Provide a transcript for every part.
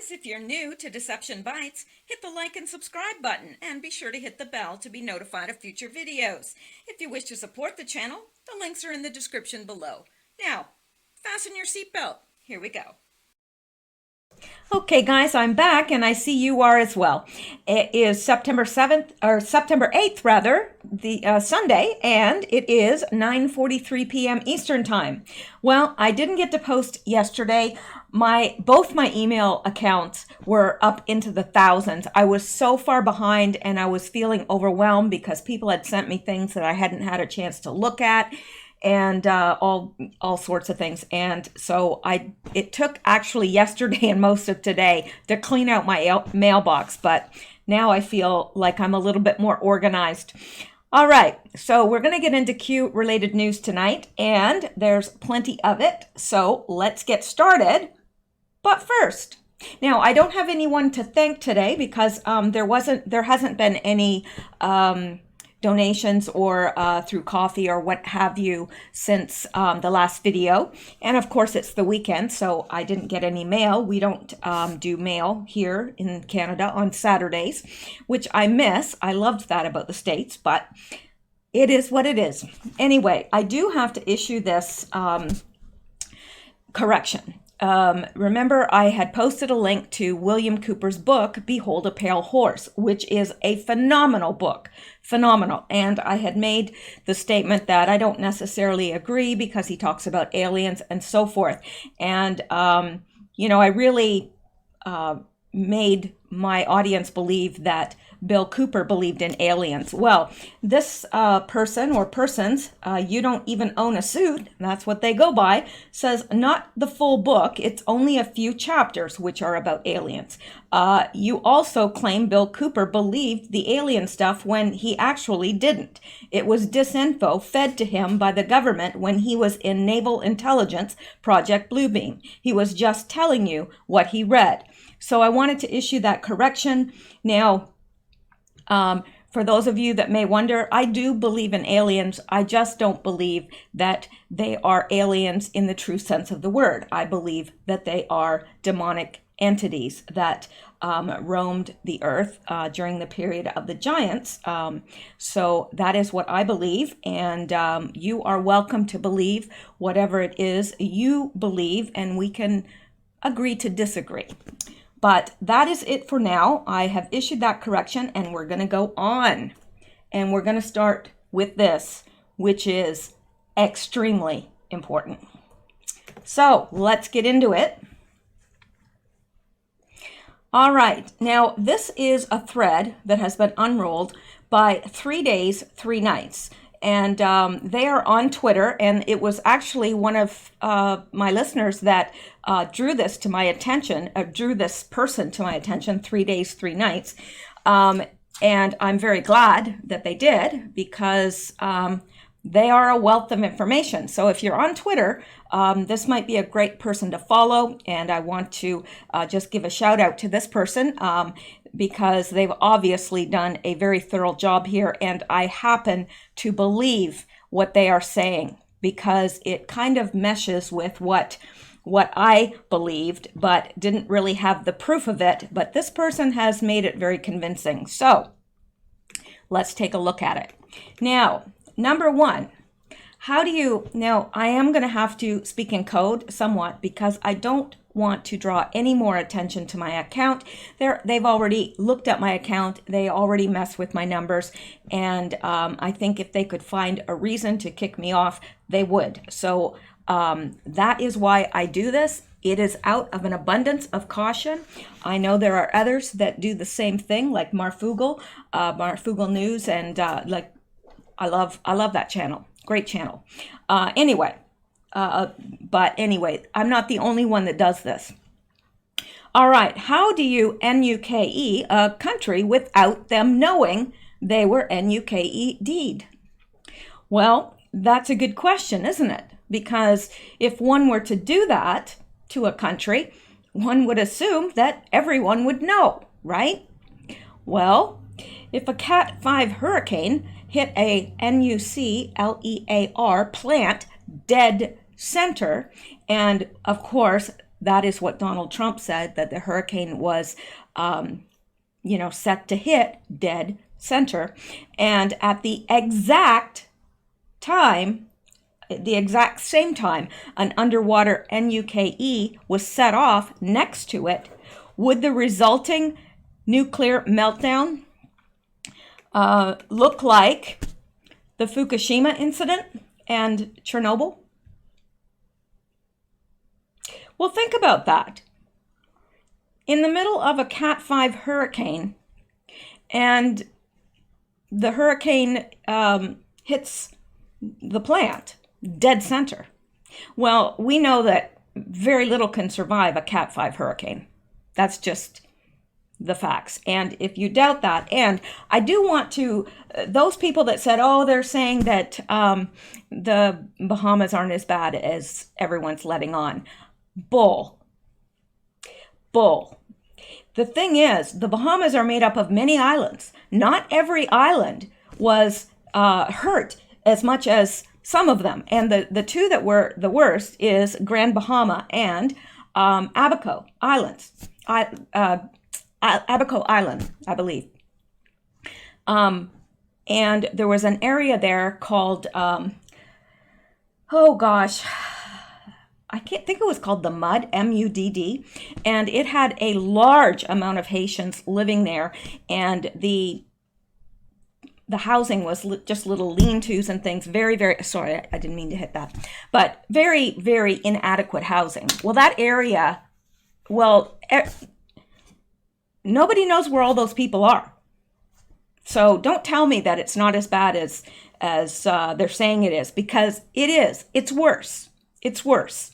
guys, if you're new to Deception Bytes, hit the like and subscribe button and be sure to hit the bell to be notified of future videos. If you wish to support the channel, the links are in the description below. Now, fasten your seatbelt. Here we go. Okay guys, I'm back and I see you are as well. It is September 7th, or September 8th rather, the Sunday, and it is 9:43 p.m. Eastern Time. Well, I didn't get to post yesterday. Both my email accounts were up into the thousands. I was so far behind and I was feeling overwhelmed because people had sent me things that I hadn't had a chance to look at, and all sorts of things. And so it took actually yesterday and most of today to clean out my mailbox, but now I feel like I'm a little bit more organized. All right, so we're going to get into Q related news tonight, and there's plenty of it. So let's get started. But first, now I don't have anyone to thank today because there hasn't been any donations or through coffee or what have you since the last video. And of course it's the weekend, so I didn't get any mail. We don't do mail here in Canada on Saturdays, which I miss. I loved that about the States, but it is what it is. Anyway, I do have to issue this correction. Remember, I had posted a link to William Cooper's book, Behold a Pale Horse, which is a phenomenal book. Phenomenal. And I had made the statement that I don't necessarily agree because he talks about aliens and so forth. And, I really made my audience believe that Bill Cooper believed in aliens. Well, this person or persons, you don't even own a suit, that's what they go by, says not the full book, it's only a few chapters which are about aliens. You also claim Bill Cooper believed the alien stuff when he actually didn't. It was disinfo fed to him by the government when he was in Naval Intelligence Project Bluebeam. He was just telling you what he read. So I wanted to issue that correction. Now, for those of you that may wonder, I do believe in aliens. I just don't believe that they are aliens in the true sense of the word. I believe that they are demonic entities that roamed the earth during the period of the giants. So that is what I believe, and you are welcome to believe whatever it is you believe, and we can agree to disagree. But that is it for now. I have issued that correction and we're going to go on. And we're going to start with this, which is extremely important. So let's get into it. All right. Now, this is a thread that has been unrolled by 3 Days, 3 Nights. And they are on Twitter, and it was actually one of my listeners that drew this to my attention, drew this person to my attention, 3 Days, 3 Nights. And I'm very glad that they did because they are a wealth of information. So if you're on Twitter, this might be a great person to follow. And I want to just give a shout out to this person because they've obviously done a very thorough job here. And I happen to believe what they are saying because it kind of meshes with what I believed, but didn't really have the proof of it. But this person has made it very convincing. So let's take a look at it. Now, number one, now I am going to have to speak in code somewhat because I don't want to draw any more attention to my account. They've already looked at my account. They already mess with my numbers. And I think if they could find a reason to kick me off, they would. So that is why I do this. It is out of an abundance of caution. I know there are others that do the same thing, like Marfugel News, and I love that channel. Great channel. But anyway, I'm not the only one that does this. All right, how do you NUKE a country without them knowing they were NUKE'd? Well, that's a good question, isn't it? Because if one were to do that to a country, one would assume that everyone would know, right? Well, if a Cat 5 hurricane hit a NUCLEAR plant dead center, and of course that is what Donald Trump said, that the hurricane was, set to hit dead center. And at the exact same time, an underwater NUKE was set off next to it. Would the resulting nuclear meltdown look like the Fukushima incident and Chernobyl? Well, think about that. In the middle of a Cat 5 hurricane, and the hurricane hits the plant, dead center. Well, we know that very little can survive a Cat 5 hurricane. That's just the facts. And if you doubt that, and I do want to, those people that said, oh, they're saying that the Bahamas aren't as bad as everyone's letting on. Bull. The thing is, the Bahamas are made up of many islands. Not every island was hurt as much as some of them. And the two that were the worst is Grand Bahama and Abaco Islands. Abaco Island, I believe. And there was an area there called, I can't think it was called the Mud, M-U-D-D, and it had a large amount of Haitians living there, and the housing was just little lean-tos and things, very, very, sorry, I didn't mean to hit that, but very, very inadequate housing. Well, that area, nobody knows where all those people are. So don't tell me that it's not as bad as they're saying it is, because it is. It's worse. It's worse.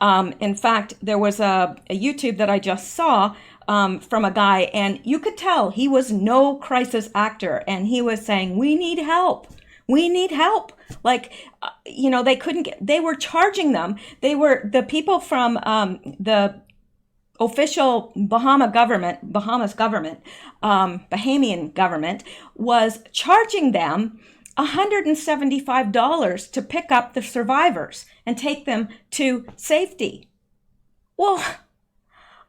In fact, there was a YouTube that I just saw from a guy, and you could tell he was no crisis actor, and he was saying, we need help. We need help. Like, they couldn't they were charging them. The people from the official Bahamian government was charging them $175 to pick up the survivors and take them to safety. Well,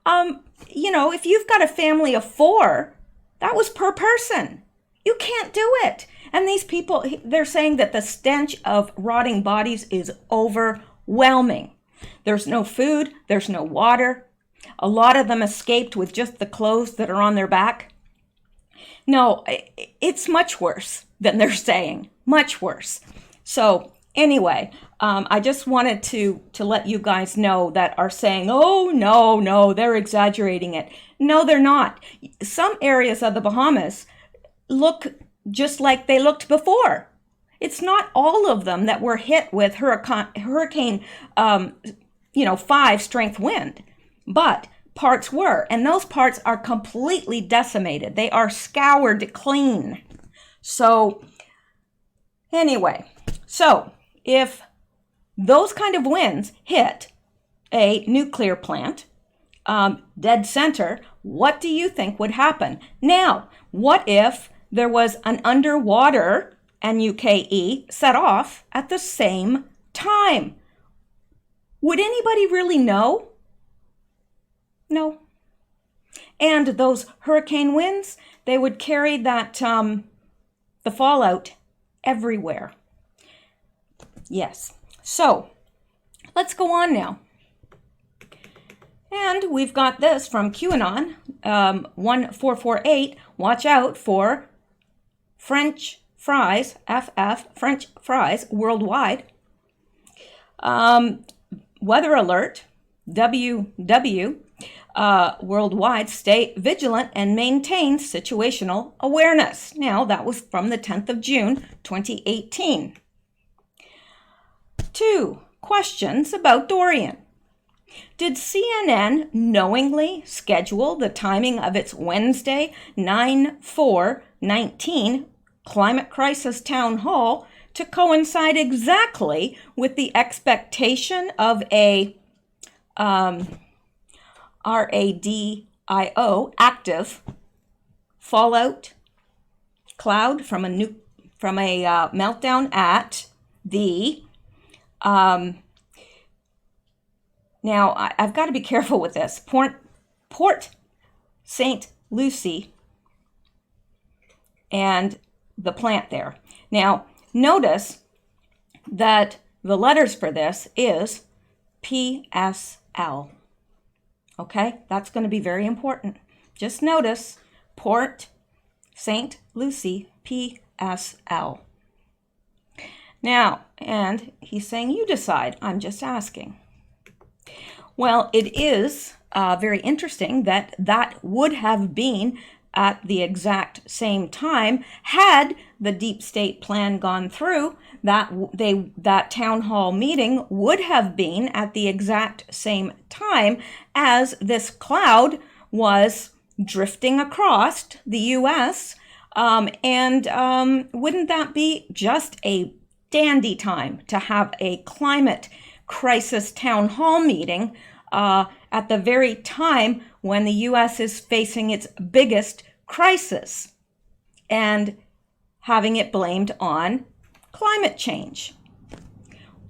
if you've got a family of 4, that was per person. You can't do it. And these people, they're saying that the stench of rotting bodies is overwhelming. There's no food, there's no water. A lot of them escaped with just the clothes that are on their back. No, it's much worse than they're saying. Much worse. So anyway, I just wanted to let you guys know that are saying, oh, no, they're exaggerating it. No, they're not. Some areas of the Bahamas look just like they looked before. It's not all of them that were hit with hurricane 5 strength wind, but parts were, and those parts are completely decimated. They are scoured clean. So anyway, if those kind of winds hit a nuclear plant, dead center, what do you think would happen? Now, what if there was an underwater NUKE set off at the same time? Would anybody really know? No. And those hurricane winds, they would carry that, the fallout everywhere. Yes. So let's go on now. And we've got this from QAnon, 1448. Watch out for French fries, French fries worldwide. Weather alert, WW. Worldwide, stay vigilant and maintain situational awareness. Now, that was from the 10th of June, 2018. 2 questions about Dorian. Did CNN knowingly schedule the timing of its Wednesday, 9/4/19 climate crisis town hall to coincide exactly with the expectation of a RADIO active fallout cloud from a meltdown at the Now, I've got to be careful with this. Port St. Lucie and the plant there. Now, notice that the letters for this is PSL. Okay, that's going to be very important. Just notice Port St. Lucie, PSL. Now, and he's saying you decide. I'm just asking. Well, it is very interesting that that would have been at the exact same time had the deep state plan gone through. That town hall meeting would have been at the exact same time as this cloud was drifting across the U.S. Wouldn't that be just a dandy time to have a climate crisis town hall meeting at the very time when the U.S. is facing its biggest crisis and having it blamed on climate change?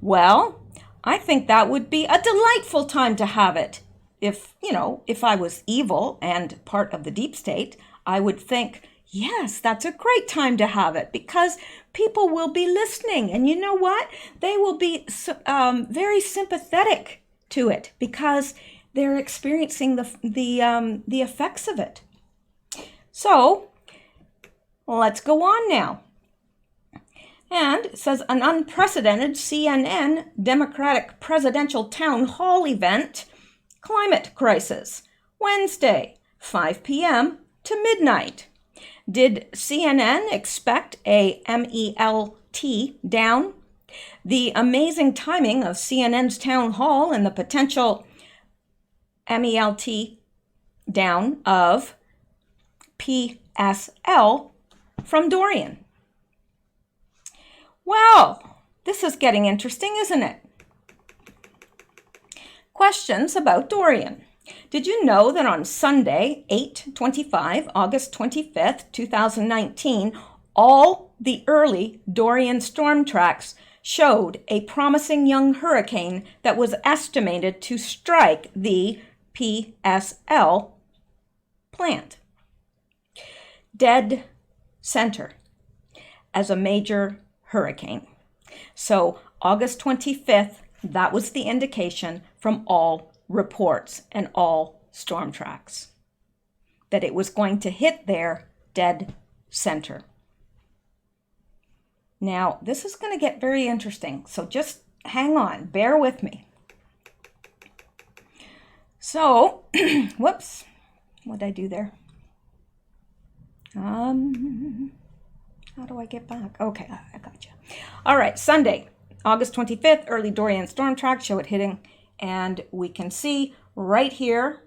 Well, I think that would be a delightful time to have it. If I was evil and part of the deep state, I would think, yes, that's a great time to have it because people will be listening. And you know what? They will be very sympathetic to it because they're experiencing the effects of it. So let's go on now. And it says an unprecedented CNN Democratic presidential town hall event, climate crisis, Wednesday, 5 p.m. to midnight. Did CNN expect a MELT down? The amazing timing of CNN's town hall and the potential MELT down of PSL from Dorian. Well, this is getting interesting, isn't it? Questions about Dorian. Did you know that on Sunday, 8/25, August 25th, 2019, all the early Dorian storm tracks showed a promising young hurricane that was estimated to strike the PSL plant dead center as a major hurricane. So August 25th, that was the indication from all reports and all storm tracks that it was going to hit their dead center. Now, this is going to get very interesting, so just hang on, bear with me. So, whoops, what did I do there? How do I get back? Okay, I got you. All right, Sunday, August 25th, early Dorian storm track, show it hitting, and we can see right here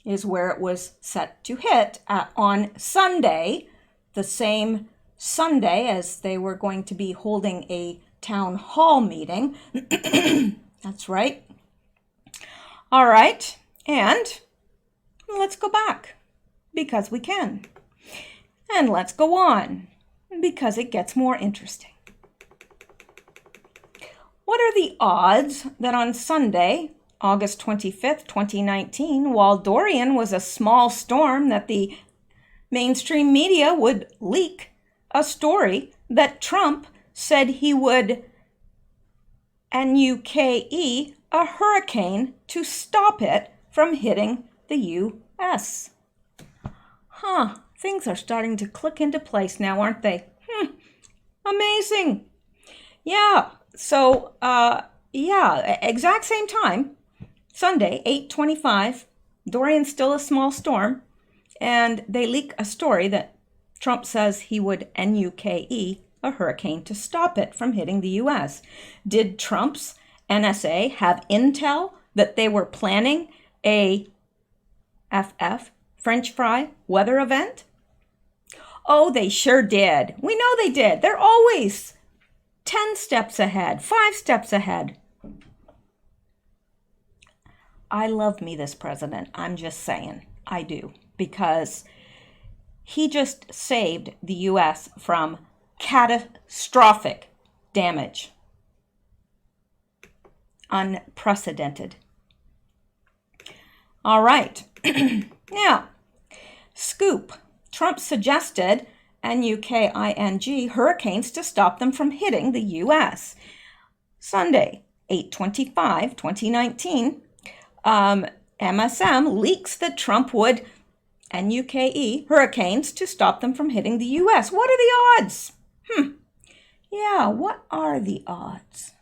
is where it was set to hit on Sunday, the same Sunday as they were going to be holding a town hall meeting. That's right. All right, and let's go back because we can. And let's go on because it gets more interesting. What are the odds that on Sunday, August 25th, 2019, while Dorian was a small storm, that the mainstream media would leak a story that Trump said he would NUKE a hurricane to stop it from hitting the U.S.? Things are starting to click into place now, aren't they? Amazing. Yeah. So, exact same time, Sunday, 8/25, Dorian's still a small storm, and they leak a story that Trump says he would NUKE a hurricane to stop it from hitting the U.S. Did Trump's NSA have intel that they were planning a French fry weather event? Oh, they sure did. We know they did. They're always 10 steps ahead, 5 steps ahead. I love me this president. I'm just saying. I do. Because he just saved the U.S. from catastrophic damage. Unprecedented All right. Now, scoop. Trump suggested, NUKING, hurricanes to stop them from hitting the U.S. Sunday, 8/25/2019, MSM leaks that Trump would NUKE hurricanes to stop them from hitting the U.S. What are the odds? Yeah, what are the odds?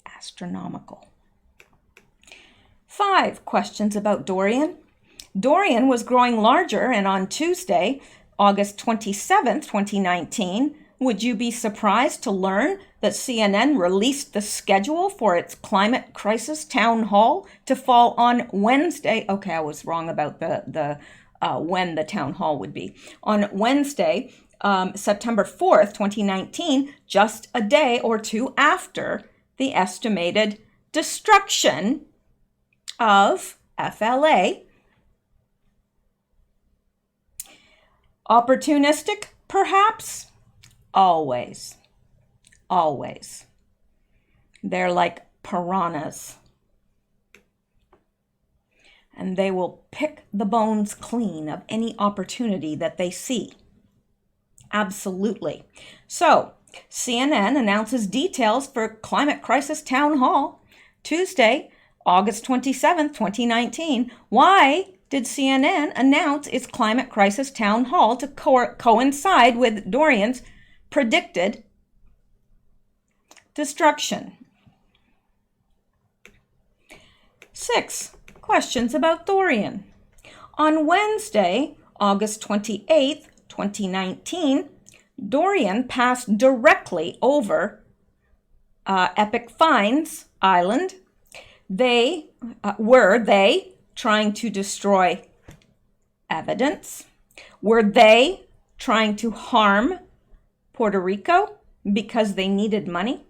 Astronomical. 5 questions about Dorian. Dorian was growing larger, and on Tuesday, August 27th, 2019, would you be surprised to learn that CNN released the schedule for its climate crisis town hall to fall on Wednesday? Okay, I was wrong about the when the town hall would be. On Wednesday, September 4th, 2019, just a day or two after the estimated destruction of FLA. Opportunistic, perhaps? Always. Always. They're like piranhas. And they will pick the bones clean of any opportunity that they see. Absolutely. So, CNN announces details for climate crisis town hall Tuesday, August 27th, 2019. Why did CNN announce its climate crisis town hall to coincide with Dorian's predicted destruction? 6 questions about Dorian. On Wednesday, August 28th, 2019, Dorian passed directly over Epic Finds Island. Were they trying to destroy evidence? Were they trying to harm Puerto Rico because they needed money?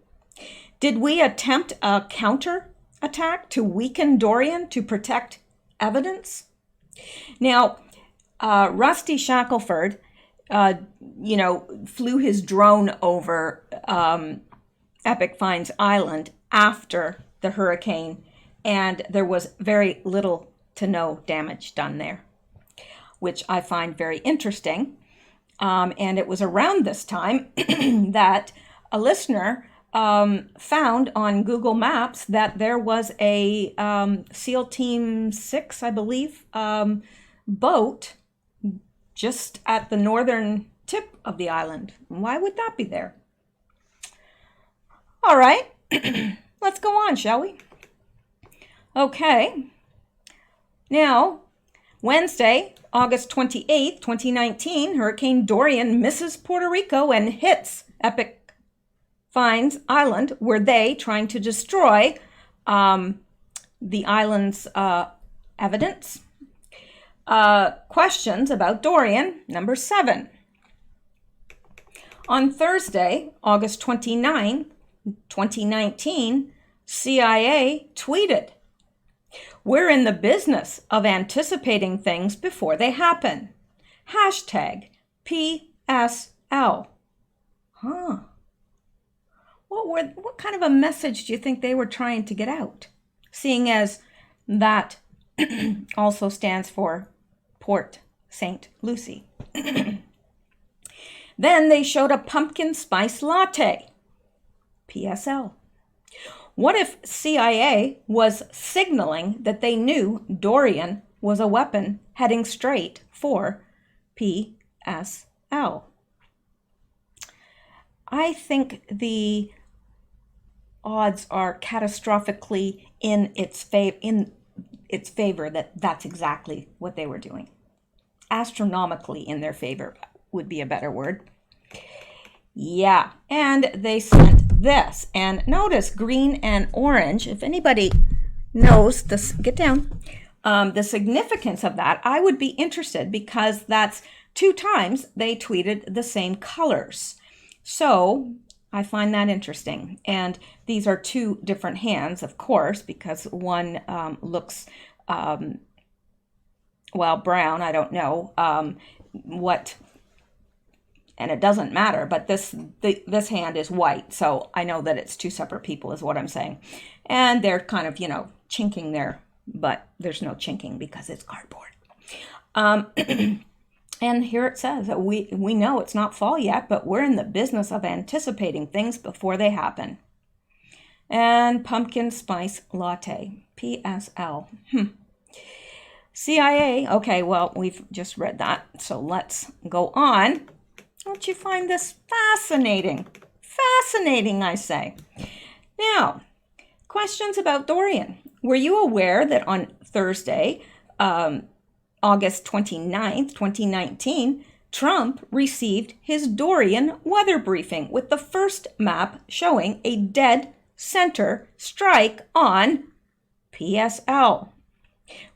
Did we attempt a counter-attack to weaken Dorian to protect evidence? Now, Rusty Shackelford, flew his drone over Epic Finds Island after the hurricane, and there was very little to no damage done there, which I find very interesting. And it was around this time that a listener found on Google Maps that there was a SEAL Team 6, I believe, boat just at the northern tip of the island. Why would that be there? All right, let's go on, shall we? Okay. Now, Wednesday, August 28th, 2019, Hurricane Dorian misses Puerto Rico and hits Epic Finds Island. Were they trying to destroy the island's evidence? Questions about Dorian, number 7. On Thursday, August 29, 2019, CIA tweeted, "We're in the business of anticipating things before they happen. Hashtag PSL." What kind of a message do you think they were trying to get out? Seeing as that also stands for Port St. Lucie. Then they showed a pumpkin spice latte. PSL. What if CIA was signaling that they knew Dorian was a weapon heading straight for PSL? I think the odds are catastrophically in its favor that that's exactly what they were doing. Astronomically in their favor would be a better word. Yeah, and they sent this. And notice green and orange. If anybody knows this, get down. The significance of that, I would be interested because that's 2 times they tweeted the same colors. So I find that interesting. And these are 2 different hands, of course, because one looks, brown. I don't know what. And it doesn't matter, but this hand is white, so I know that it's 2 separate people is what I'm saying. And they're kind of, chinking their but there's no chinking because it's cardboard. And here it says that we know it's not fall yet, but we're in the business of anticipating things before they happen. And pumpkin spice latte, PSL. CIA, okay, well, we've just read that, so let's go on. Don't you find this fascinating? Fascinating, I say. Now, questions about Dorian. Were you aware that on Thursday, August 29th, 2019, Trump received his Dorian weather briefing with the first map showing a dead center strike on PSL.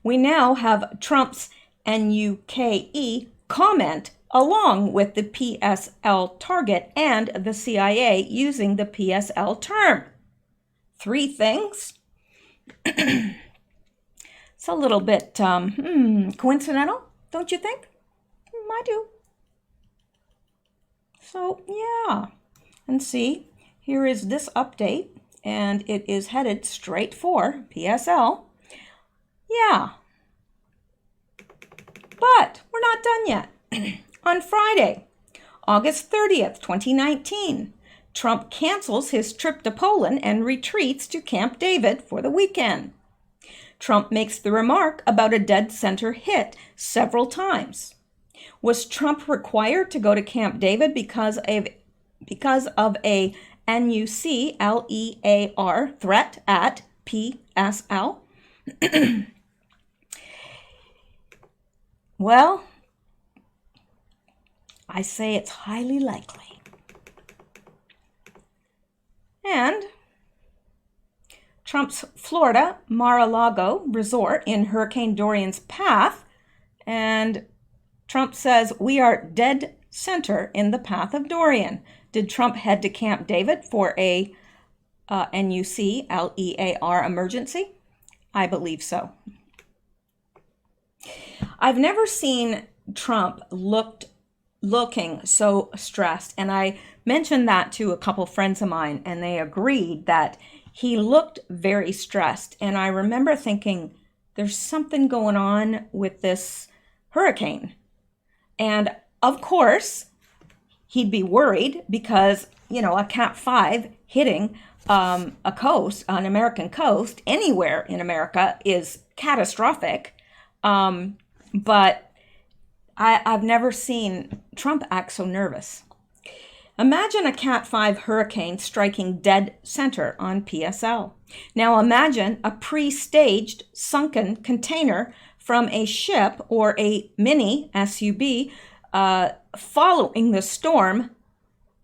We now have Trump's NUKE comment along with the PSL target and the CIA using the PSL term. 3 things. It's a little bit coincidental, don't you think? I do. So, yeah. And see, here is this update, and it is headed straight for PSL. Yeah. But we're not done yet. On Friday, August 30th, 2019, Trump cancels his trip to Poland and retreats to Camp David for the weekend. Trump makes the remark about a dead center hit several times. Was Trump required to go to Camp David because of a NUCLEAR threat at PSL? Well, I say it's highly likely. And Trump's Florida Mar-a-Lago resort in Hurricane Dorian's path, and Trump says, we are dead center in the path of Dorian. Did Trump head to Camp David for a NUCLEAR emergency? I believe so. I've never seen Trump looking so stressed, and I mentioned that to a couple friends of mine, and they agreed that he looked very stressed. And I remember thinking, there's something going on with this hurricane. And of course, he'd be worried because, a Cat 5 hitting an American coast, anywhere in America, is catastrophic. But I've never seen Trump act so nervous. Imagine a Cat 5 hurricane striking dead center on PSL. Now imagine a pre-staged sunken container from a ship or a mini SUV following the storm,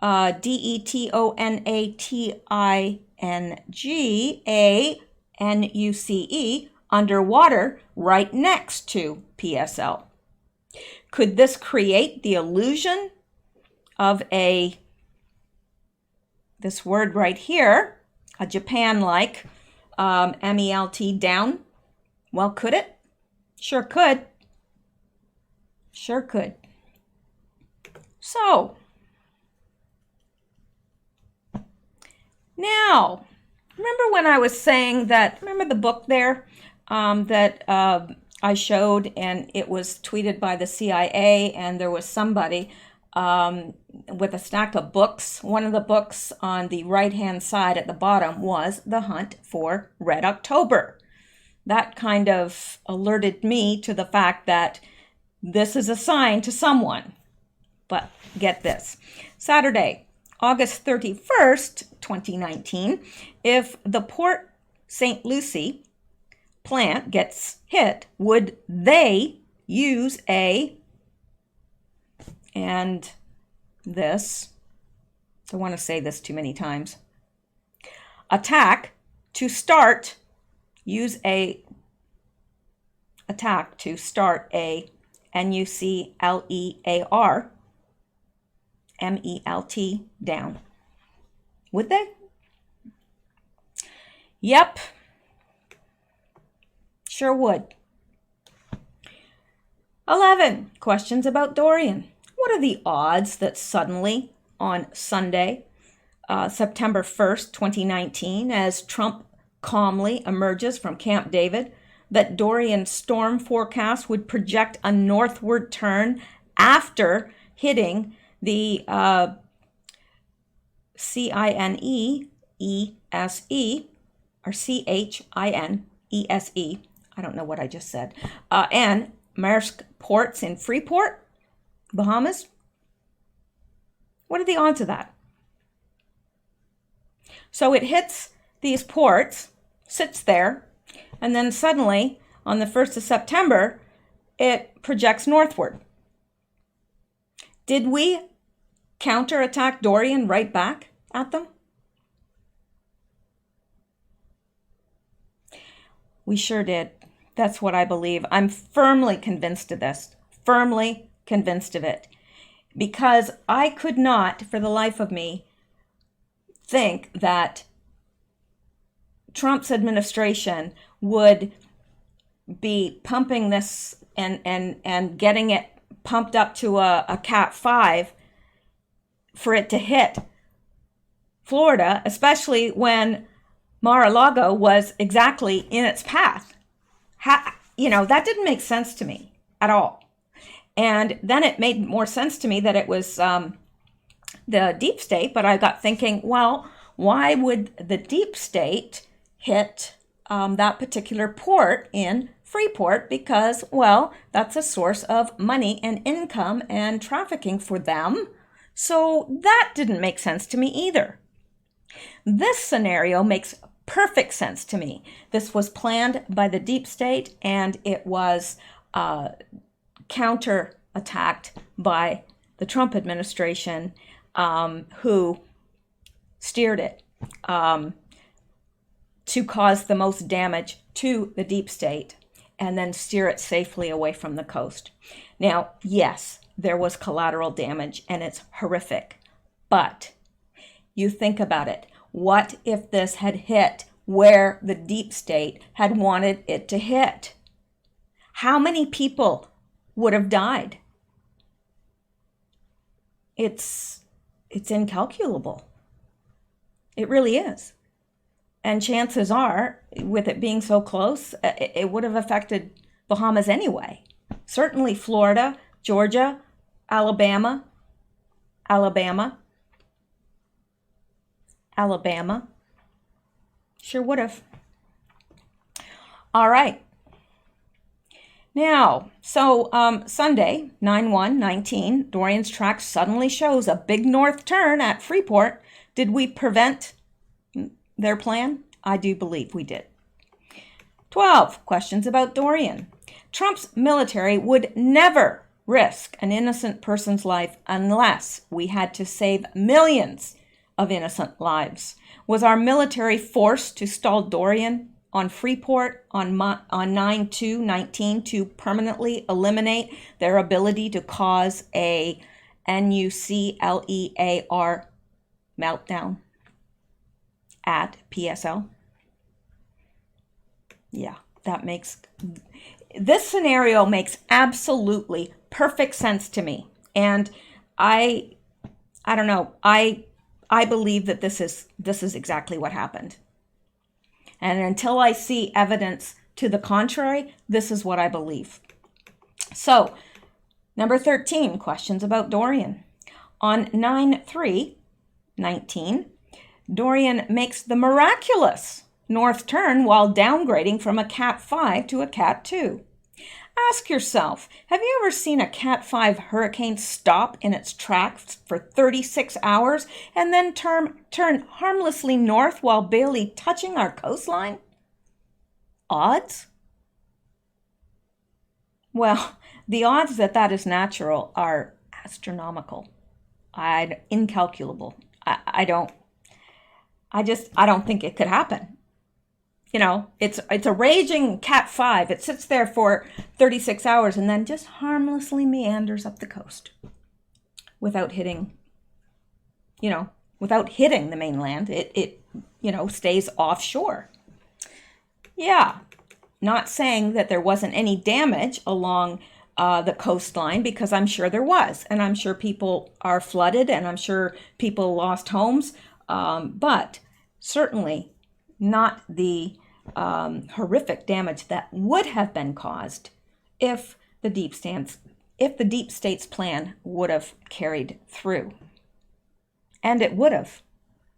DETONATINGANUCE, underwater right next to PSL. Could this create the illusion of this word right here, a Japan-like MELT down? Well, could it? Sure could. Sure could. So, now, remember when I was saying that, remember the book there that I showed, and it was tweeted by the CIA, and there was somebody with a stack of books. One of the books on the right-hand side at the bottom was The Hunt for Red October. That kind of alerted me to the fact that this is a sign to someone. But get this. Saturday, August 31st, 2019, if the Port St. Lucie plant gets hit, would they use and this, I don't want to say this too many times, attack to start a NUCLEAR MELT down? Would they? Yep. Sure would. 11. Questions about Dorian. What are the odds that suddenly on Sunday, September 1st, 2019, as Trump calmly emerges from Camp David, that Dorian's storm forecast would project a northward turn after hitting the CINESE, or CHINESE, I don't know what I just said, and Maersk ports in Freeport, Bahamas? What are the odds of that? So it hits these ports, sits there, and then suddenly, on the 1st of September, it projects northward. Did we counterattack Dorian right back at them? We sure did. That's what I believe. I'm firmly convinced of this, firmly convinced of it, because I could not, for the life of me, think that Trump's administration would be pumping this and getting it pumped up to a Cat 5 for it to hit Florida, especially when Mar-a-Lago was exactly in its path. That didn't make sense to me at all. And then it made more sense to me that it was the deep state, but I got thinking, well, why would the deep state hit that particular port in Freeport? Because, well, that's a source of money and income and trafficking for them. So that didn't make sense to me either. This scenario makes perfect sense to me. This was planned by the deep state, and it was counter-attacked by the Trump administration, who steered it to cause the most damage to the deep state and then steer it safely away from the coast. Now, yes, there was collateral damage, and it's horrific, but you think about it. What if this had hit where the deep state had wanted it to hit? How many people would have died? It's incalculable. It really is. And chances are, with it being so close, it would have affected Bahamas anyway. Certainly Florida, Georgia, Alabama. Sure would have. All right. Now, so Sunday, 9/1/19, Dorian's track suddenly shows a big north turn at Freeport. Did we prevent their plan? I do believe we did. 12 questions about Dorian. Trump's military would never risk an innocent person's life unless we had to save millions of innocent lives. Was our military forced to stall Dorian on Freeport on 9/2/19 to permanently eliminate their ability to cause a nuclear meltdown at PSL? Yeah, this scenario makes absolutely perfect sense to me. And I don't know, I believe that this is exactly what happened. And until I see evidence to the contrary, this is what I believe. So, number 13, questions about Dorian. On 9/3/19, Dorian makes the miraculous north turn while downgrading from a Cat 5 to a Cat 2. Ask yourself, have you ever seen a Cat 5 hurricane stop in its tracks for 36 hours and then turn harmlessly north while barely touching our coastline? Odds? Well, the odds that that is natural are astronomical. Incalculable. I don't think it could happen. You know, it's a raging Cat 5. It sits there for 36 hours and then just harmlessly meanders up the coast without hitting the mainland. It stays offshore. Yeah, not saying that there wasn't any damage along the coastline, because I'm sure there was, and I'm sure people are flooded, and I'm sure people lost homes, but certainly not the horrific damage that would have been caused if the deep state's plan would have carried through. And it would have,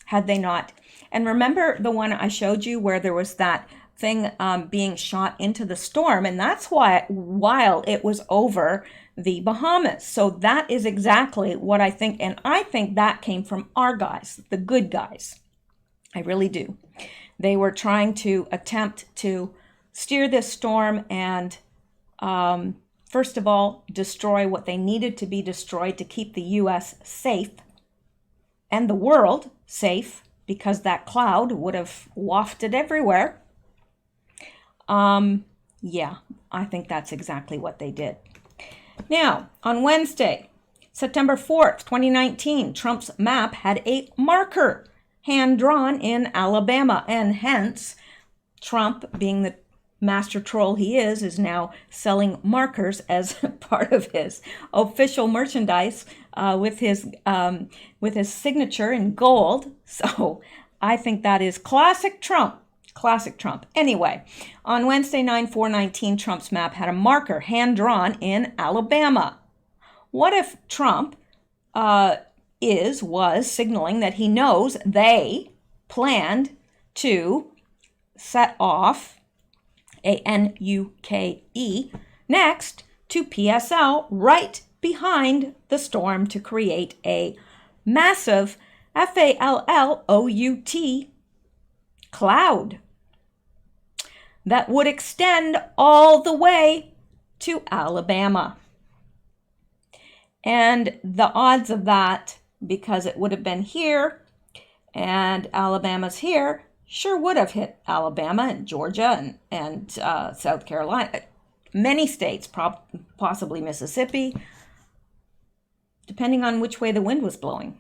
had they not. And remember the one I showed you where there was that thing being shot into the storm, and that's why while it was over the Bahamas. So that is exactly what I think, and I think that came from our guys, the good guys. I really do. They were trying to attempt to steer this storm and first of all, destroy what they needed to be destroyed to keep the U.S. safe and the world safe, because that cloud would have wafted everywhere. Yeah, I think that's exactly what they did. Now, on Wednesday, September 4th, 2019, Trump's map had a marker hand-drawn in Alabama, and hence, Trump, being the master troll he is now selling markers as part of his official merchandise with his signature in gold. So I think that is classic Trump. Classic Trump. Anyway, on Wednesday, 9/4/19, Trump's map had a marker hand-drawn in Alabama. What if Trump was signaling that he knows they planned to set off a NUKE next to PSL right behind the storm to create a massive FALLOUT cloud that would extend all the way to Alabama. And the odds of that, because it would have been here and Alabama's here, sure would have hit Alabama and Georgia and South Carolina, many states, possibly Mississippi, depending on which way the wind was blowing.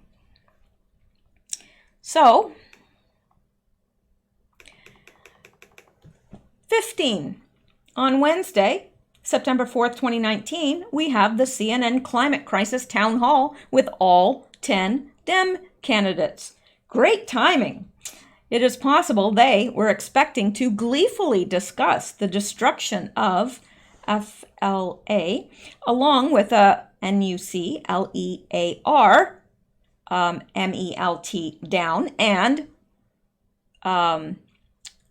So, 15. On Wednesday, September 4th, 2019, we have the CNN Climate Crisis Town Hall with all 10 Dem candidates. Great timing. It is possible they were expecting to gleefully discuss the destruction of FLA along with a NUCLEAR, MELT down, and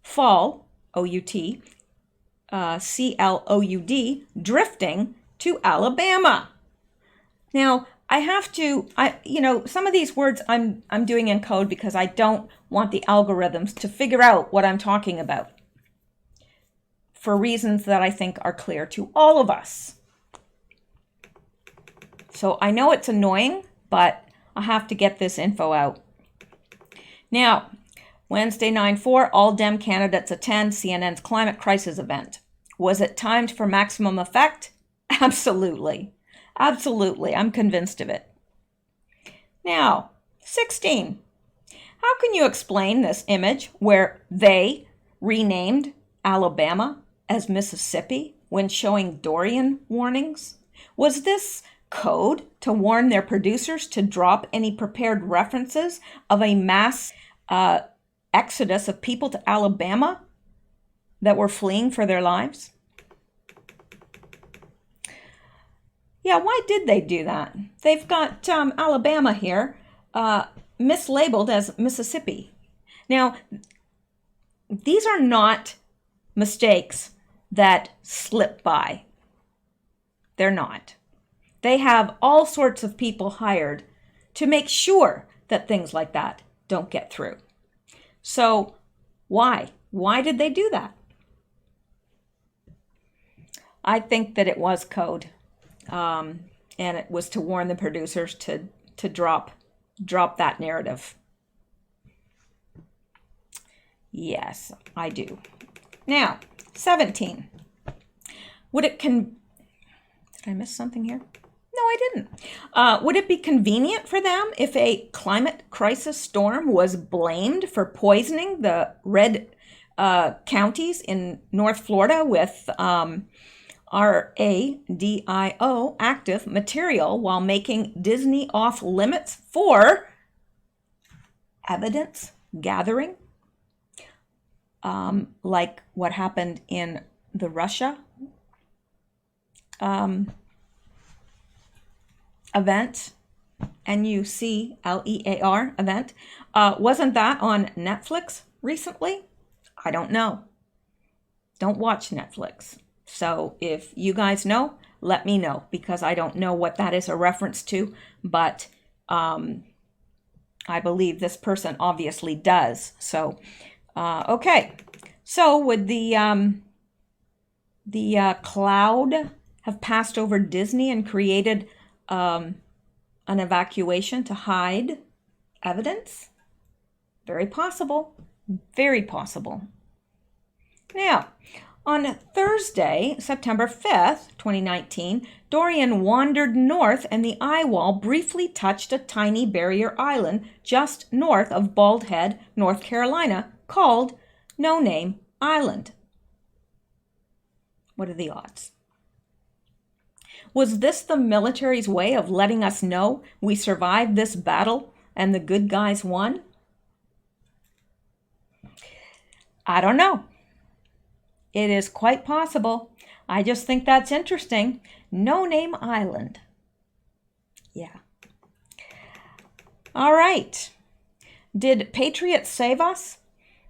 fall, OUT, CLOUD, drifting to Alabama. Now, I have to, some of these words I'm doing in code because I don't want the algorithms to figure out what I'm talking about for reasons that I think are clear to all of us. So I know it's annoying, but I have to get this info out. Now, Wednesday, 9/4, all Dem candidates attend CNN's climate crisis event. Was it timed for maximum effect? Absolutely. Absolutely. I'm convinced of it. Now, 16. How can you explain this image where they renamed Alabama as Mississippi when showing Dorian warnings? Was this code to warn their producers to drop any prepared references of a mass exodus of people to Alabama that were fleeing for their lives? Yeah, why did they do that? They've got Alabama here mislabeled as Mississippi. Now, these are not mistakes that slip by. They're not. They have all sorts of people hired to make sure that things like that don't get through. So why? Why did they do that? I think that it was code. And it was to warn the producers to drop that narrative. Yes, I do. Now, 17. Did I miss something here? No, I didn't. Would it be convenient for them if a climate crisis storm was blamed for poisoning the red counties in North Florida with RADIO active material while making Disney off limits for evidence gathering? like what happened in the Russia event, NUCLEAR event. Wasn't that on Netflix recently? I don't know. Don't watch Netflix. So if you guys know, let me know, because I don't know what that is a reference to, but I believe this person obviously does. So, okay. So would the cloud have passed over Disney and created an evacuation to hide evidence? Very possible. Very possible. Now, on Thursday, September 5th, 2019, Dorian wandered north and the eye wall briefly touched a tiny barrier island just north of Bald Head, North Carolina, called No Name Island. What are the odds? Was this the military's way of letting us know we survived this battle and the good guys won? I don't know. It is quite possible. I just think that's interesting. No Name Island. Yeah. All right. Did Patriots save us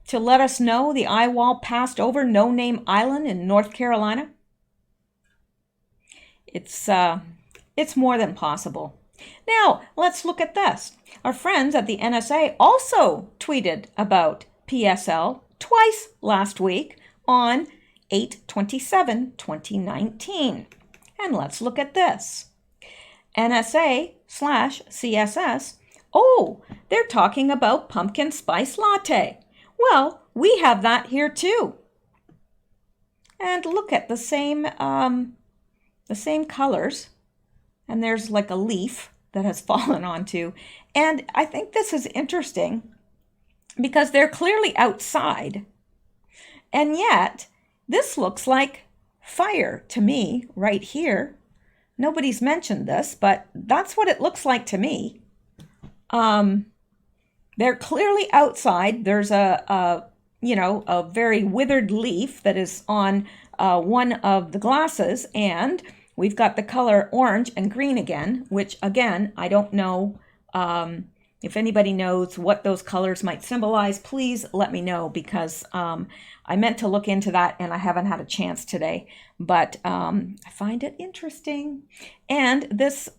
to let us know the eye wall passed over No Name Island in North Carolina? It's more than possible. Now, let's look at this. Our friends at the NSA also tweeted about PSL twice last week on 8/27/2019. And let's look at this. NSA/CSS. Oh, they're talking about pumpkin spice latte. Well, we have that here too. And look at the same colors. And there's like a leaf that has fallen onto. And I think this is interesting because they're clearly outside. And yet, this looks like fire to me right here. Nobody's mentioned this, but that's what it looks like to me. They're clearly outside. There's a very withered leaf that is on one of the glasses, and we've got the color orange and green again, which again, I don't know. If anybody knows what those colors might symbolize, please let me know, because I meant to look into that and I haven't had a chance today, but I find it interesting. And this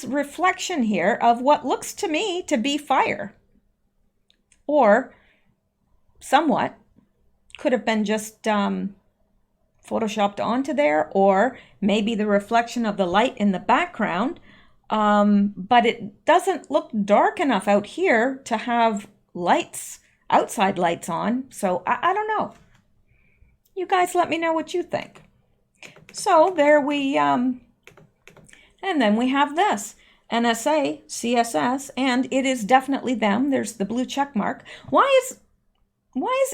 reflection here of what looks to me to be fire, or somewhat could have been just photoshopped onto there, or maybe the reflection of the light in the background. But it doesn't look dark enough out here to have lights, outside lights on. So I don't know. You guys let me know what you think. So there we, and then we have this, NSA, CSS, and it is definitely them. There's the blue check mark. Why is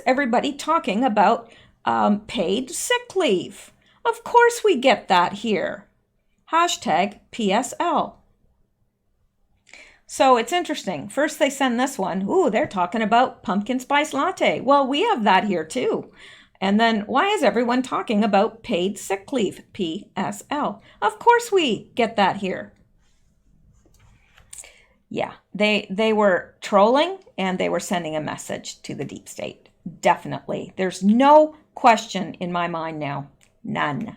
everybody talking about paid sick leave? Of course we get that here. Hashtag PSL. So it's interesting. First they send this one. Ooh, they're talking about pumpkin spice latte. Well, we have that here too. And then why is everyone talking about paid sick leave? PSL. Of course we get that here. Yeah, they were trolling and they were sending a message to the deep state. Definitely. There's no question in my mind now. None.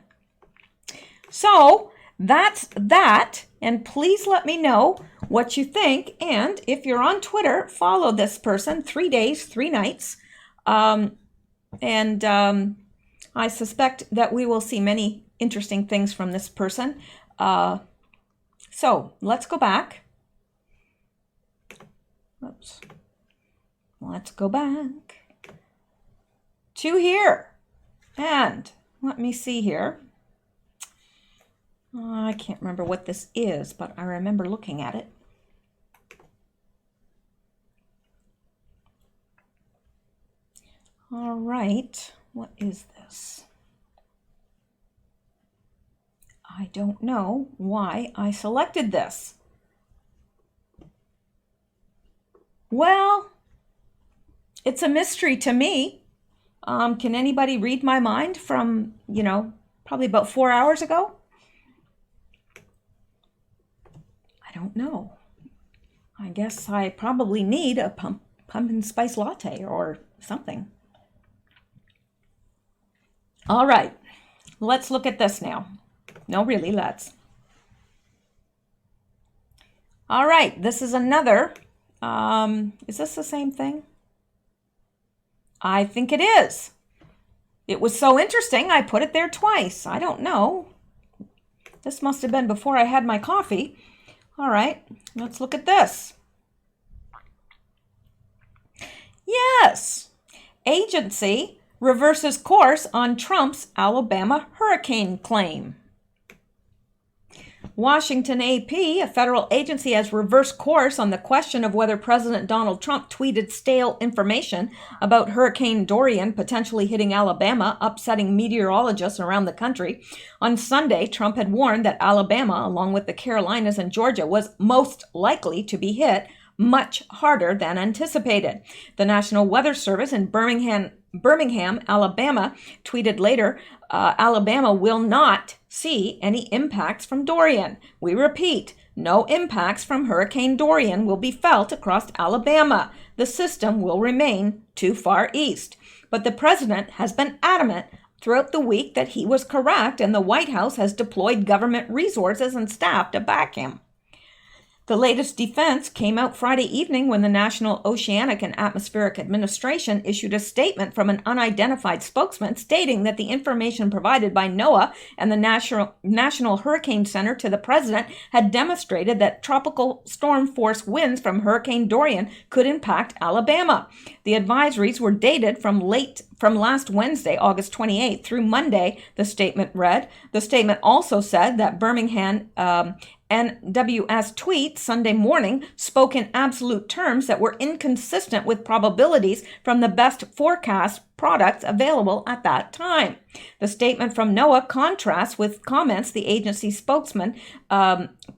So that's that. And please let me know what you think. And if you're on Twitter, follow this person. 3 days, 3 nights. I suspect that we will see many interesting things from this person. So let's go back. Oops. Let's go back to here. And let me see here. I can't remember what this is, but I remember looking at it. All right, what is this? I don't know why I selected this. Well, it's a mystery to me. Can anybody read my mind from, probably about 4 hours ago? I don't know. I guess I probably need a pumpkin spice latte or something. All right, let's look at this now. No, really, let's. All right, this is another, is this the same thing? I think it is. It was so interesting, I put it there twice. I don't know. This must have been before I had my coffee. All right, let's look at this. Yes, agency reverses course on Trump's Alabama hurricane claim. Washington AP, a federal agency, has reversed course on the question of whether President Donald Trump tweeted stale information about Hurricane Dorian potentially hitting Alabama, upsetting meteorologists around the country. On Sunday, Trump had warned that Alabama, along with the Carolinas and Georgia, was most likely to be hit much harder than anticipated. The National Weather Service in Birmingham, Alabama, tweeted later, Alabama will not see any impacts from Dorian. We repeat, no impacts from Hurricane Dorian will be felt across Alabama. The system will remain too far east. But the president has been adamant throughout the week that he was correct, and the White House has deployed government resources and staff to back him. The latest defense came out Friday evening when the National Oceanic and Atmospheric Administration issued a statement from an unidentified spokesman stating that the information provided by NOAA and the National Hurricane Center to the president had demonstrated that tropical storm force winds from Hurricane Dorian could impact Alabama. The advisories were dated from last Wednesday, August 28th through Monday, the statement read. The statement also said that Birmingham NWS tweet Sunday morning spoke in absolute terms that were inconsistent with probabilities from the best forecast products available at that time. The statement from NOAA contrasts with comments the agency spokesman,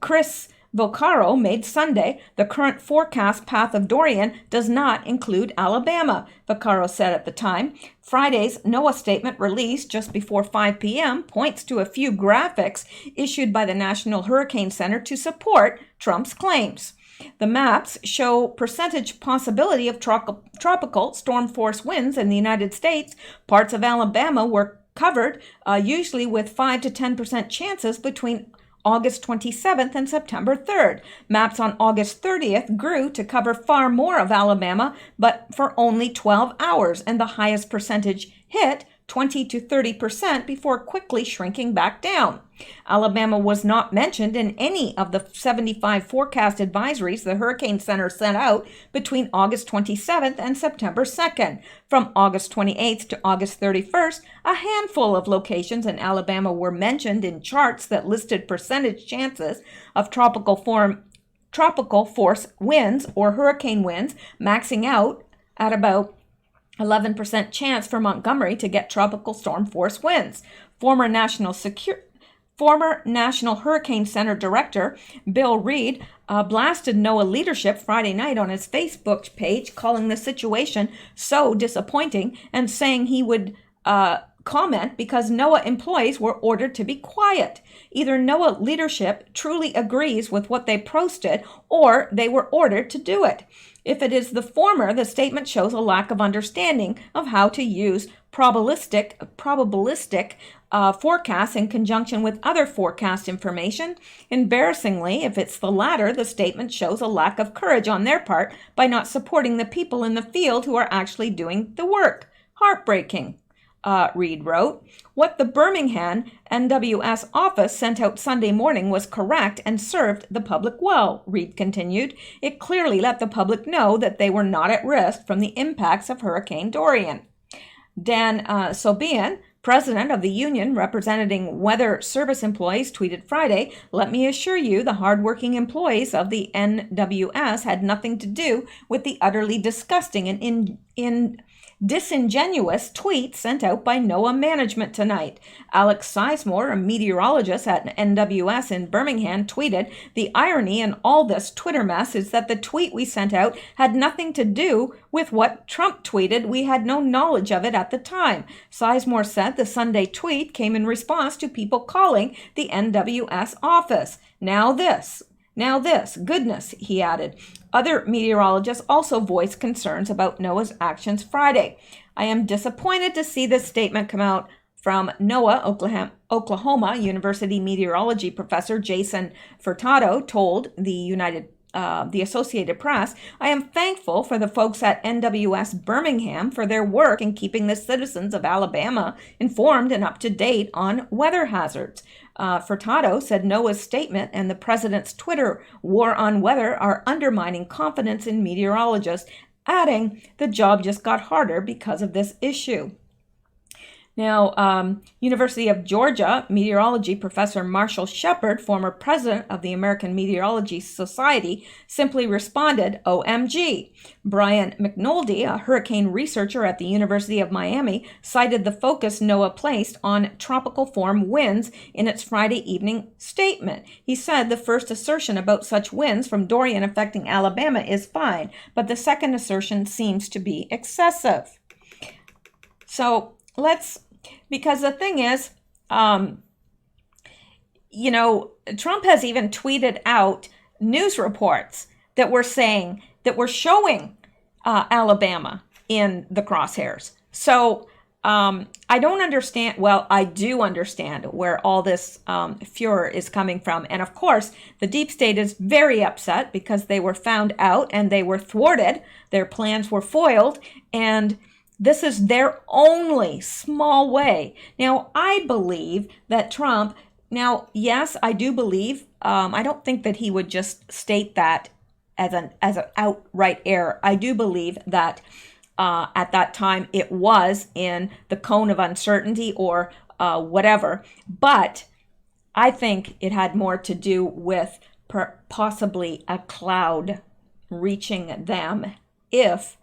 Chris Vocaro, made Sunday. The current forecast path of Dorian does not include Alabama, Vocaro said at the time. Friday's NOAA statement released just before 5 p.m. points to a few graphics issued by the National Hurricane Center to support Trump's claims. The maps show percentage possibility of tropical storm force winds in the United States. Parts of Alabama were covered, usually with 5 to 10% chances between August 27th and September 3rd. Maps on August 30th grew to cover far more of Alabama, but for only 12 hours, and the highest percentage hit 20 to 30% before quickly shrinking back down. Alabama was not mentioned in any of the 75 forecast advisories the Hurricane Center sent out between August 27th and September 2nd. From August 28th to August 31st, a handful of locations in Alabama were mentioned in charts that listed percentage chances of tropical force winds or hurricane winds, maxing out at about 11% chance for Montgomery to get tropical storm force winds. Former National Hurricane Center Director Bill Reed blasted NOAA leadership Friday night on his Facebook page, calling the situation so disappointing and saying he would comment because NOAA employees were ordered to be quiet. Either NOAA leadership truly agrees with what they posted or they were ordered to do it. If it is the former, the statement shows a lack of understanding of how to use probabilistic forecasts in conjunction with other forecast information. Embarrassingly, if it's the latter, the statement shows a lack of courage on their part by not supporting the people in the field who are actually doing the work. Heartbreaking. Reed wrote, what the Birmingham NWS office sent out Sunday morning was correct and served the public well, Reed continued. It clearly let the public know that they were not at risk from the impacts of Hurricane Dorian. Dan Sobian, president of the union representing weather service employees, tweeted Friday, let me assure you the hardworking employees of the NWS had nothing to do with the utterly disgusting and in disingenuous tweet sent out by NOAA management tonight. Alex Sizemore, a meteorologist at NWS in Birmingham, tweeted, "The irony in all this Twitter mess is that the tweet we sent out had nothing to do with what Trump tweeted. We had no knowledge of it at the time." Sizemore said the Sunday tweet came in response to people calling the NWS office. Now this, goodness, he added. Other meteorologists also voiced concerns about NOAA's actions Friday. "I am disappointed to see this statement come out from NOAA Oklahoma University meteorology professor Jason Furtado told the Associated Press. "I am thankful for the folks at NWS Birmingham for their work in keeping the citizens of Alabama informed and up to date on weather hazards." Furtado said NOAA's statement and the president's Twitter war on weather are undermining confidence in meteorologists, adding, "The job just got harder because of this issue." Now, University of Georgia meteorology professor Marshall Shepard, former president of the American Meteorology Society, simply responded, "OMG." Brian McNulty, a hurricane researcher at the University of Miami, cited the focus NOAA placed on tropical storm winds in its Friday evening statement. He said the first assertion about such winds from Dorian affecting Alabama is fine, but the second assertion seems to be excessive. So because the thing is, Trump has even tweeted out news reports that were showing Alabama in the crosshairs. So I don't understand. Well, I do understand where all this furor is coming from. And of course, the deep state is very upset because they were found out and they were thwarted. Their plans were foiled, and this is their only small way. Now, I believe that Trump, yes, I do believe, I don't think that he would just state that as an outright error. I do believe that at that time it was in the cone of uncertainty or whatever. But I think it had more to do with possibly a cloud reaching them if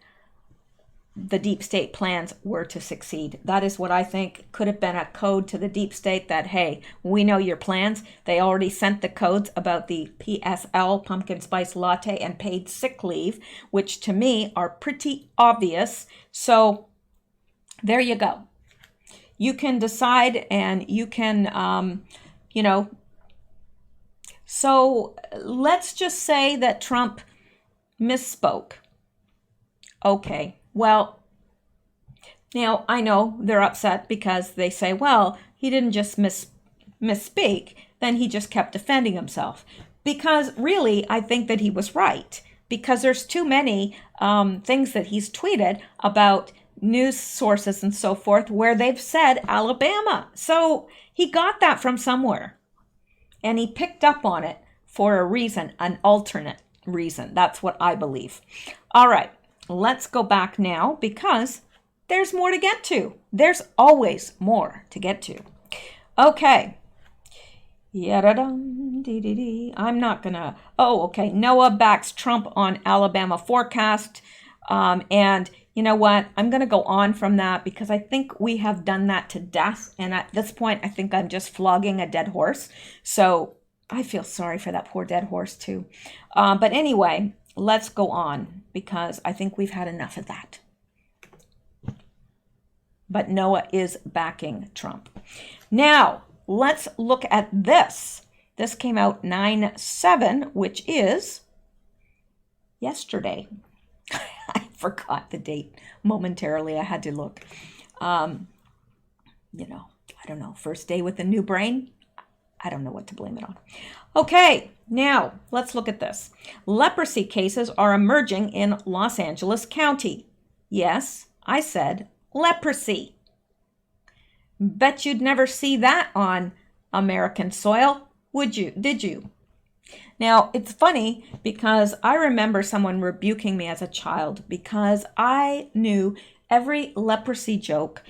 the deep state plans were to succeed. That is what I think could have been a code to the deep state that, hey, we know your plans. They already sent the codes about the PSL, pumpkin spice latte, and paid sick leave, which to me are pretty obvious. So there you go. You can decide and you can, So let's just say that Trump misspoke. Okay. Well, now I know they're upset because they say, well, he didn't just misspeak, then he just kept defending himself. Because really, I think that he was right. Because there's too many things that he's tweeted about news sources and so forth where they've said Alabama. So he got that from somewhere. And he picked up on it for a reason, an alternate reason. That's what I believe. All right. Let's go back now because there's more to get to. There's always more to get to. Okay. I'm not gonna. Oh, okay. NOAA backs Trump on Alabama forecast. And you know what? I'm going to go on from that because I think we have done that to death. And at this point, I think I'm just flogging a dead horse. So I feel sorry for that poor dead horse too. But anyway, let's go on because I think we've had enough of that. But NOAA is backing Trump. Now, let's look at this. This came out 9/7, which is yesterday. I forgot the date momentarily. I had to look. I don't know. First day with a new brain. I don't know what to blame it on. Okay, now let's look at this. Leprosy cases are emerging in Los Angeles County. Yes, I said leprosy. Bet you'd never see that on American soil, would you? Did you? Now, it's funny because I remember someone rebuking me as a child because I knew every leprosy joke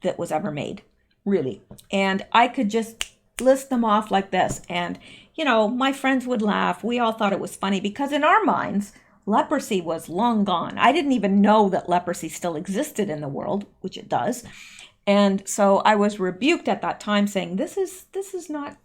that was ever made, really. And I could just list them off like this. And, my friends would laugh. We all thought it was funny because in our minds, leprosy was long gone. I didn't even know that leprosy still existed in the world, which it does. And so I was rebuked at that time, saying, this is not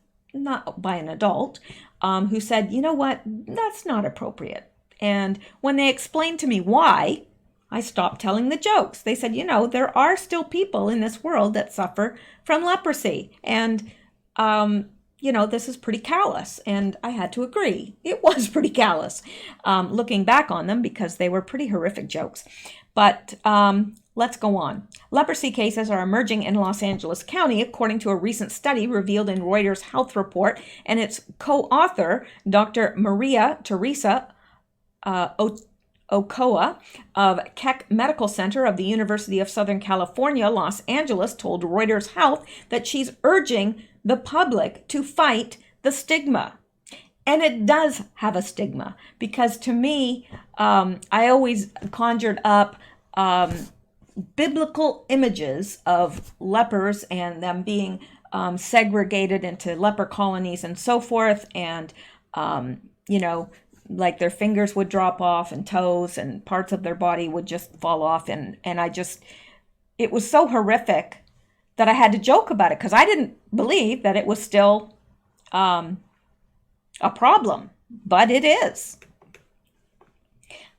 by an adult, who said, you know what, that's not appropriate. And when they explained to me why, I stopped telling the jokes. They said, you know, there are still people in this world that suffer from leprosy. And, you know, this is pretty callous. And I had to agree. It was pretty callous, looking back on them, because they were pretty horrific jokes. But let's go on. Leprosy cases are emerging in Los Angeles County, according to a recent study revealed in Reuters Health Report, and its co-author, Dr. Maria Teresa Ochoa of Keck Medical Center of the University of Southern California, Los Angeles, told Reuters Health that she's urging the public to fight the stigma. And it does have a stigma, because to me, I always conjured up biblical images of lepers and them being segregated into leper colonies and so forth. And, you know, like their fingers would drop off and toes and parts of their body would just fall off. And it was so horrific that I had to joke about it, because I didn't believe that it was still a problem, but it is.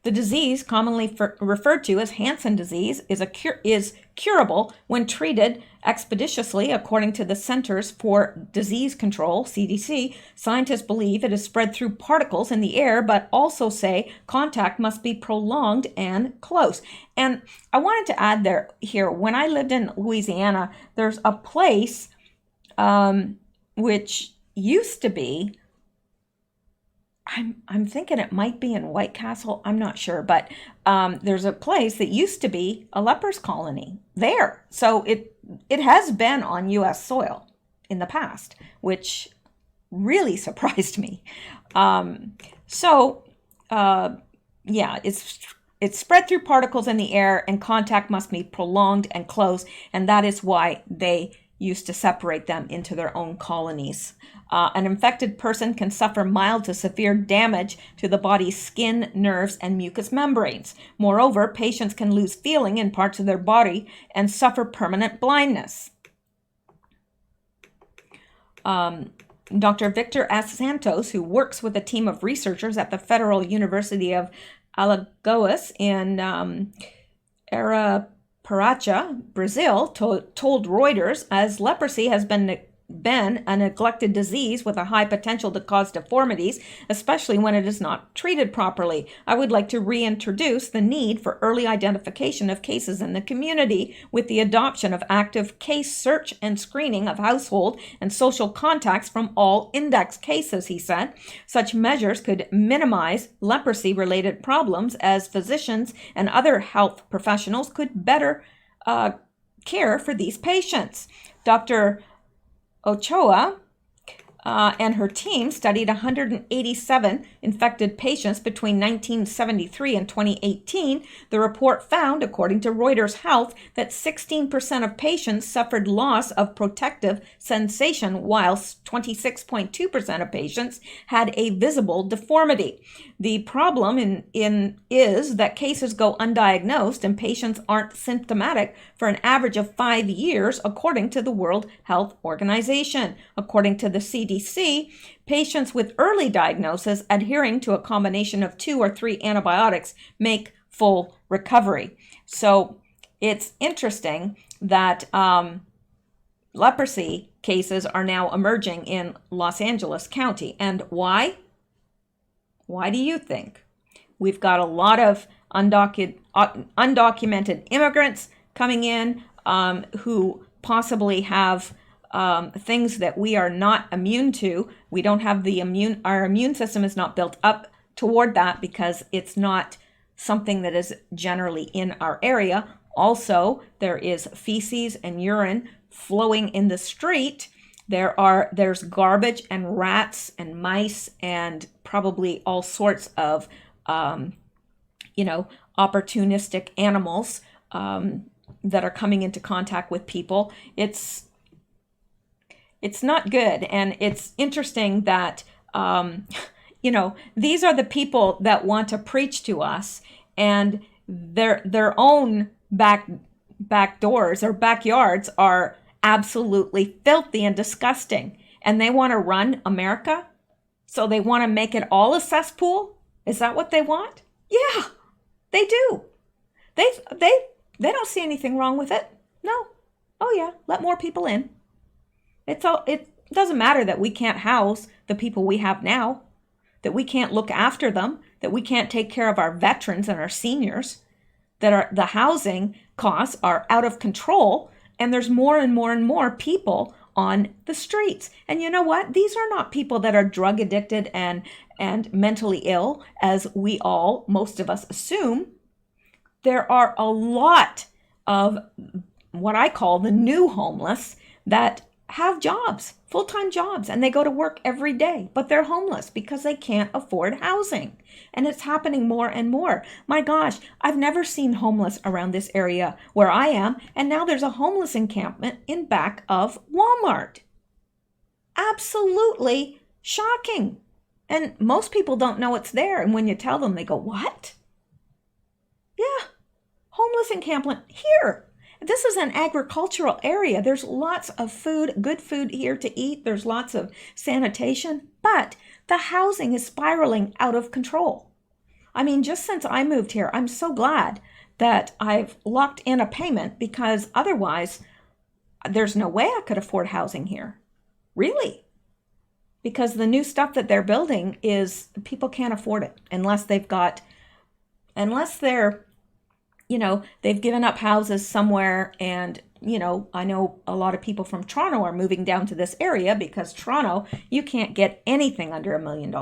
The disease, commonly referred to as Hansen disease, is curable when treated expeditiously, according to the Centers for Disease Control, CDC. Scientists believe it is spread through particles in the air, but also say contact must be prolonged and close. And I wanted to add here, when I lived in Louisiana, there's a place which used to be, I'm thinking it might be in White Castle. I'm not sure, but there's a place that used to be a lepers colony there. So it has been on U.S. soil in the past, which really surprised me. Yeah, it's spread through particles in the air, and contact must be prolonged and close, and that is why they used to separate them into their own colonies. An infected person can suffer mild to severe damage to the body's skin, nerves, and mucous membranes. Moreover, patients can lose feeling in parts of their body and suffer permanent blindness. Dr. Victor S. Santos, who works with a team of researchers at the Federal University of Alagoas in Arapiraca, Brazil, told Reuters, as leprosy has been a neglected disease with a high potential to cause deformities, especially when it is not treated properly. I would like to reintroduce the need for early identification of cases in the community with the adoption of active case search and screening of household and social contacts from all index cases, he said. Such measures could minimize leprosy-related problems, as physicians and other health professionals could better care for these patients. Dr. Ochoa and her team studied 187 infected patients between 1973 and 2018. The report found, according to Reuters Health, that 16% of patients suffered loss of protective sensation, whilst 26.2% of patients had a visible deformity. The problem is that cases go undiagnosed and patients aren't symptomatic for an average of 5 years, according to the World Health Organization. According to the CDC, patients with early diagnosis adhering to a combination of 2 or 3 antibiotics make full recovery. So it's interesting that leprosy cases are now emerging in Los Angeles County. And why? Why do you think? We've got a lot of undocumented immigrants coming in who possibly have things that we are not immune to. We don't have our immune system is not built up toward that, because it's not something that is generally in our area. Also, there is feces and urine flowing in the street. There's garbage and rats and mice and probably all sorts of opportunistic animals that are coming into contact with people. It's not good. And it's interesting that these are the people that want to preach to us, and their own back doors or backyards are absolutely filthy and disgusting, and they want to run America. So they want to make it all a cesspool. Is that what they want? Yeah, they do. They don't see anything wrong with it. No. Oh yeah, let more people in. It doesn't matter that we can't house the people we have now, that we can't look after them, that we can't take care of our veterans and our seniors, that the housing costs are out of control, and there's more and more and more people on the streets. And you know what? These are not people that are drug addicted and mentally ill, as most of us assume. There are a lot of what I call the new homeless that have jobs, full-time jobs, and they go to work every day, but they're homeless because they can't afford housing. And it's happening more and more. My gosh, I've never seen homeless around this area where I am, and now there's a homeless encampment in back of Walmart. Absolutely shocking. And most people don't know it's there, and when you tell them, they go, "What?" Yeah, homeless encampment here. This is an agricultural area. There's lots of food, good food here to eat. There's lots of sanitation, but the housing is spiraling out of control. I mean, just since I moved here, I'm so glad that I've locked in a payment, because otherwise there's no way I could afford housing here. Really. Because the new stuff that they're building is, people can't afford it unless they're, they've given up houses somewhere. And, I know a lot of people from Toronto are moving down to this area, because Toronto, you can't get anything under $1 million.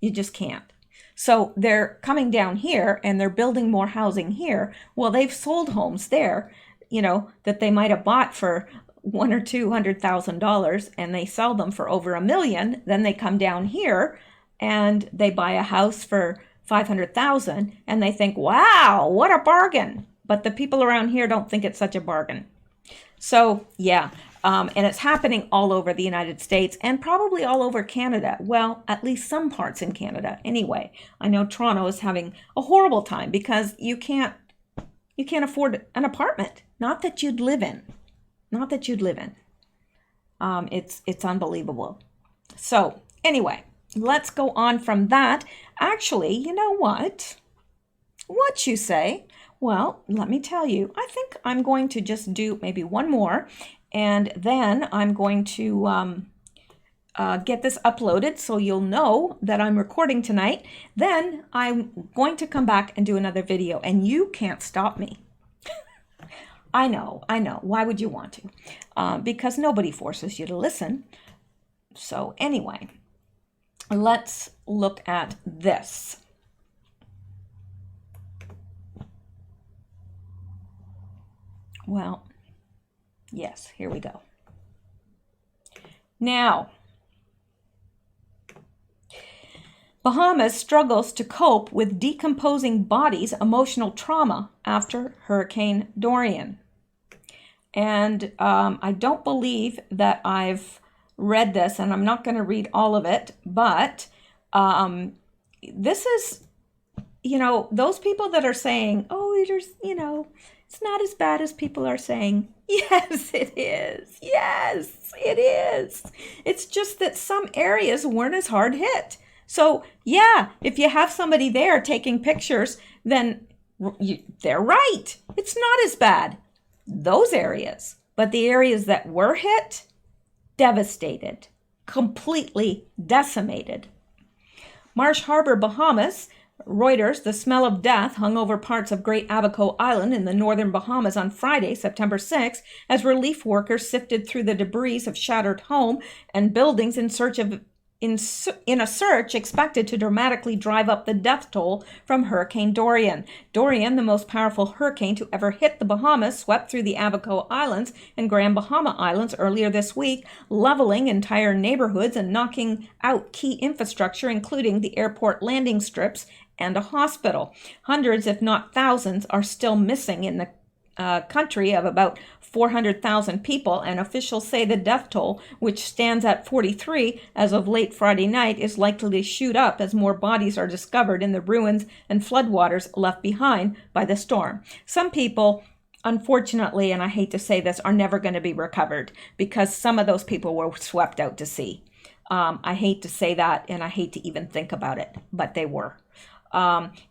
You just can't. So they're coming down here and they're building more housing here. Well, they've sold homes there, that they might have bought for $100,000 or $200,000, and they sell them for over $1 million. Then they come down here and they buy a house for $500,000, and they think, "Wow, what a bargain!" But the people around here don't think it's such a bargain. So yeah, and it's happening all over the United States and probably all over Canada. Well, at least some parts in Canada. Anyway, I know Toronto is having a horrible time because you can't afford an apartment. Not that you'd live in. It's unbelievable. So anyway, let's go on from that. Actually, you know what? What you say? Well, let me tell you. I think I'm going to just do maybe one more, and then I'm going to get this uploaded so you'll know that I'm recording tonight. Then I'm going to come back and do another video, and you can't stop me. I know. Why would you want to? Because nobody forces you to listen. So anyway, let's look at this. Well, yes, here we go. Now, Bahamas struggles to cope with decomposing bodies' emotional trauma after Hurricane Dorian. And I don't believe that I've read this, and I'm not going to read all of it, but this is, those people that are saying, "Oh, there's, it's not as bad as people are saying." Yes, it is. Yes, it is. It's just that some areas weren't as hard hit. So yeah, if you have somebody there taking pictures, then they're right. It's not as bad, those areas. But the areas that were hit, devastated, completely decimated. Marsh Harbor, Bahamas. Reuters, the smell of death hung over parts of Great Abaco Island in the northern Bahamas on Friday, September 6, as relief workers sifted through the debris of shattered home and buildings in a search expected to dramatically drive up the death toll from Hurricane Dorian. Dorian, the most powerful hurricane to ever hit the Bahamas, swept through the Abaco Islands and Grand Bahama Islands earlier this week, leveling entire neighborhoods and knocking out key infrastructure, including the airport landing strips and a hospital. Hundreds, if not thousands, are still missing in the country of about 400,000 people, and officials say the death toll, which stands at 43 as of late Friday night, is likely to shoot up as more bodies are discovered in the ruins and floodwaters left behind by the storm. Some people, unfortunately, and I hate to say this, are never going to be recovered because some of those people were swept out to sea. I hate to say that, and I hate to even think about it, but they were.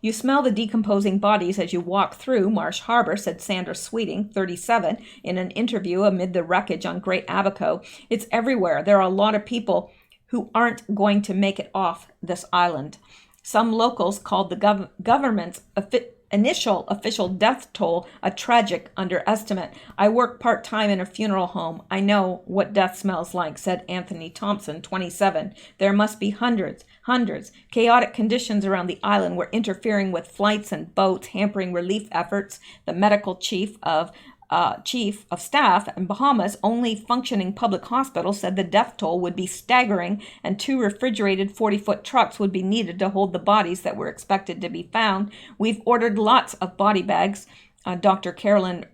You smell the decomposing bodies as you walk through Marsh Harbor, said Sandra Sweeting, 37, in an interview amid the wreckage on Great Abaco. It's everywhere. There are a lot of people who aren't going to make it off this island. Some locals called the government's initial official death toll a tragic underestimate. I work part-time in a funeral home. I know what death smells like, said Anthony Thompson, 27. There must be hundreds. Chaotic conditions around the island were interfering with flights and boats, hampering relief efforts. The medical chief of staff in Bahamas' only functioning public hospital said the death toll would be staggering and 2 refrigerated 40-foot trucks would be needed to hold the bodies that were expected to be found. We've ordered lots of body bags, Dr. Carolyn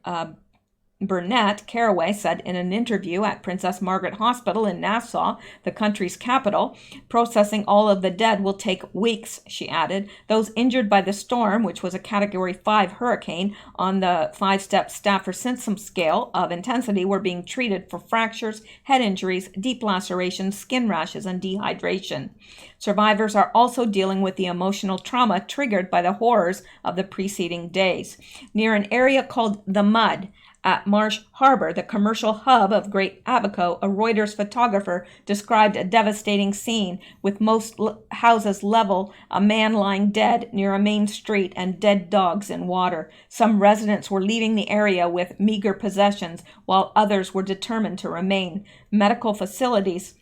Burnett Caraway said in an interview at Princess Margaret Hospital in Nassau, the country's capital. Processing all of the dead will take weeks, she added. Those injured by the storm, which was a Category 5 hurricane on the 5-step Stafford-Simpson scale of intensity, were being treated for fractures, head injuries, deep lacerations, skin rashes, and dehydration. Survivors are also dealing with the emotional trauma triggered by the horrors of the preceding days. Near an area called The Mud, at Marsh Harbor, the commercial hub of Great Abaco, a Reuters photographer described a devastating scene with most houses level, a man lying dead near a main street, and dead dogs in water. Some residents were leaving the area with meager possessions, while others were determined to remain. Medical facilities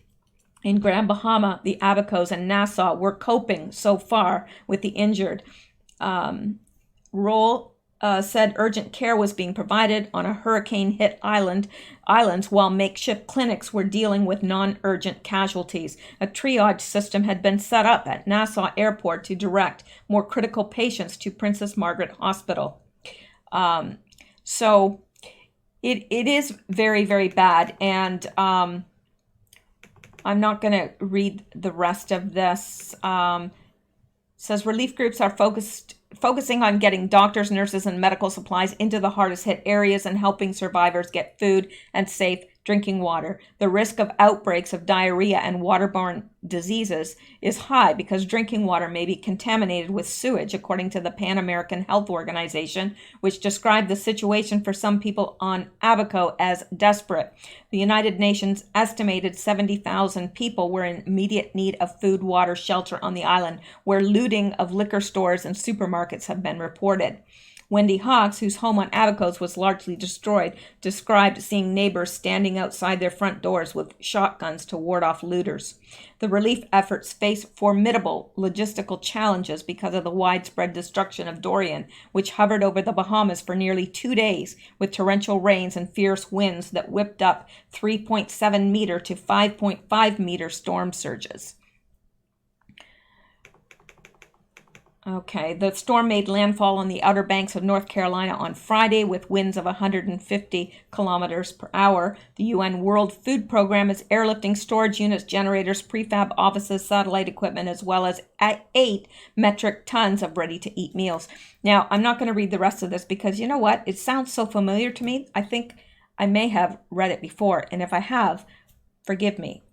in Grand Bahama, the Abacos, and Nassau were coping so far with the injured. Said urgent care was being provided on a hurricane-hit islands, while makeshift clinics were dealing with non-urgent casualties. A triage system had been set up at Nassau Airport to direct more critical patients to Princess Margaret Hospital. So it is very, very bad, and I'm not going to read the rest of this. Says relief groups are focusing on getting doctors, nurses, and medical supplies into the hardest hit areas and helping survivors get food and safe drinking water. The risk of outbreaks of diarrhea and waterborne diseases is high because drinking water may be contaminated with sewage, according to the Pan American Health Organization, which described the situation for some people on Abaco as desperate. The United Nations estimated 70,000 people were in immediate need of food, water, shelter on the island, where looting of liquor stores and supermarkets have been reported. Wendy Hawks, whose home on Abacos was largely destroyed, described seeing neighbors standing outside their front doors with shotguns to ward off looters. The relief efforts face formidable logistical challenges because of the widespread destruction of Dorian, which hovered over the Bahamas for nearly 2 days with torrential rains and fierce winds that whipped up 3.7 meter to 5.5 meter storm surges. Okay, the storm made landfall on the Outer Banks of North Carolina on Friday with winds of 150 kilometers per hour. The UN World Food Program is airlifting storage units, generators, prefab offices, satellite equipment, as well as 8 metric tons of ready-to-eat meals. Now, I'm not going to read the rest of this because you know what? It sounds so familiar to me. I think I may have read it before, and if I have, forgive me.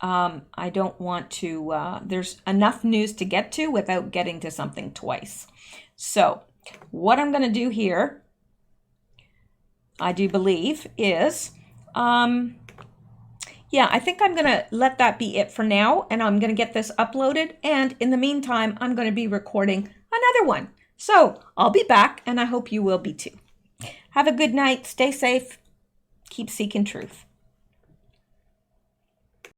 I don't want to, there's enough news to get to without getting to something twice. So what I'm going to do here, I do believe, is, I think I'm going to let that be it for now, and I'm going to get this uploaded, and in the meantime, I'm going to be recording another one. So I'll be back, and I hope you will be too. Have a good night, stay safe, keep seeking truth.